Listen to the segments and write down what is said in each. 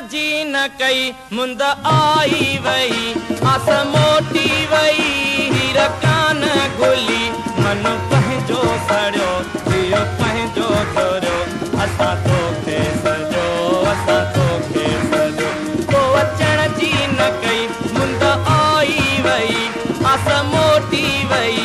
जी न कई मुंद आई वई आस मोटी वई हीर कान घुली मन पंहिंजो सड़ियो दियो पंहिंजो थोरियो असां तोखे सजो असां तोखे सजो को अचण जी न कई मुंद आई वई आस मोटी वई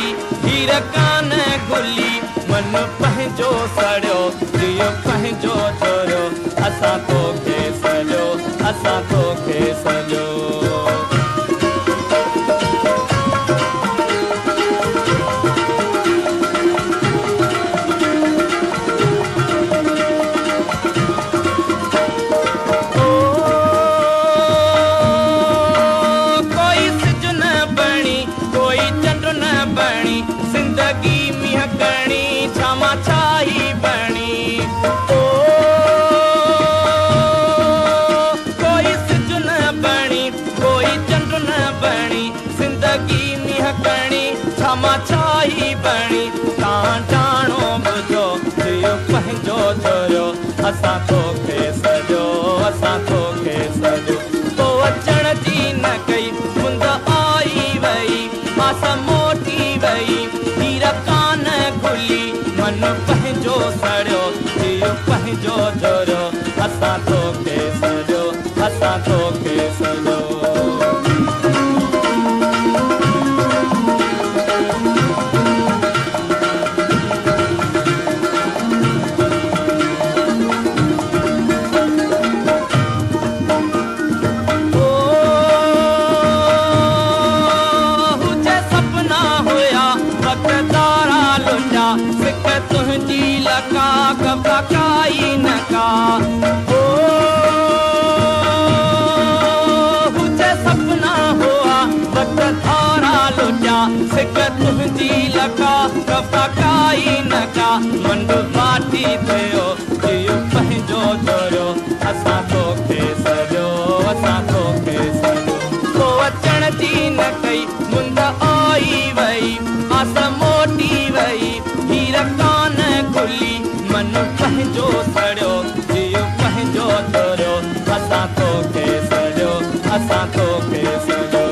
हीर कान घुली मन पंहिंजो सड़ियो दियो पंहिंजो थोरियो असां तोखे सजो असां तोखे सजो कोई सिज न बणी कोई चंड न बणी जिंदगी मींहं करणी छामा छाई बणी छाई बणी तां जानो बुझो दियो पंहिंजो थोरियो असां तोखे सजो असां तोखे सजो तो अचण जी न कई मुंद आई वई आस मोटी वई हीर कान घुली मन पंहिंजो सड़ियो दियो पंहिंजो थोरियो असां तोखे सजो असां तोखे सजो तुझी लका कबा काई नका ओ मुझे सपना हुआ वक्त थारा लुटा सिक तुझी लका कबा काई नका मन बाटी थियो दियो पंहिंजो थोरियो असां तोखे सजो असां तोखे सजो तो अचण जी न कई मुंद आई वई आस मोटी वई हीर कान घुली मन पंहिंजो सड़ियो दियो पंहिंजो थोरियो असां तोखे सजो असां तोखे सजो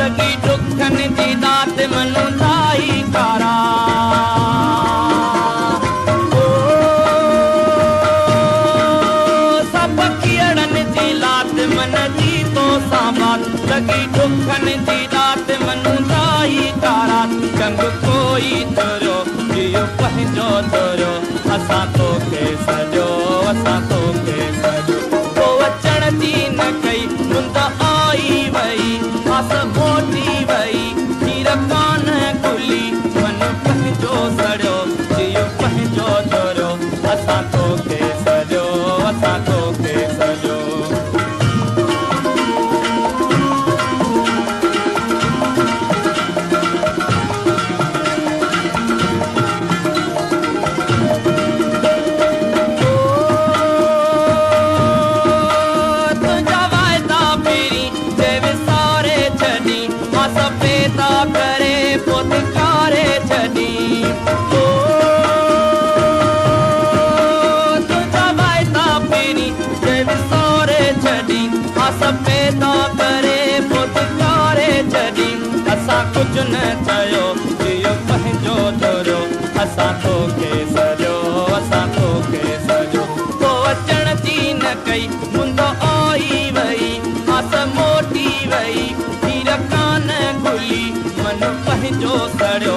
लगी दुखन जी दात मनु ताई कारा सब कियड़न जी लात मन जी तो साबात लगी दुखन जी दात मनु ताई कारा कंग कोई थोरियो दियो पंहिंजो थोरियो असां तोखे सजो असां तोखे सजो तो अचण जी न कई मुंद आई वई आस मोटी वई हीर कान घुली मन पंहिंजो सड़ियो दियो पंहिंजो थोरियो असां तोखे सजो असां तोखे सजो सपेता करे पुतकारे छॾी तुझा वाइदा पहिरीं जे विसारे छॾी सपेता करे पुतकारे छॾी असां कुझु न चयो दियो पंहिंजो थोरियो असां तोखे सजो असां तोखे सजो तो अचण जी न कई मुंद आई वई आस मोटी वई हीर कान घुली मन पंहिंजो सड़ियो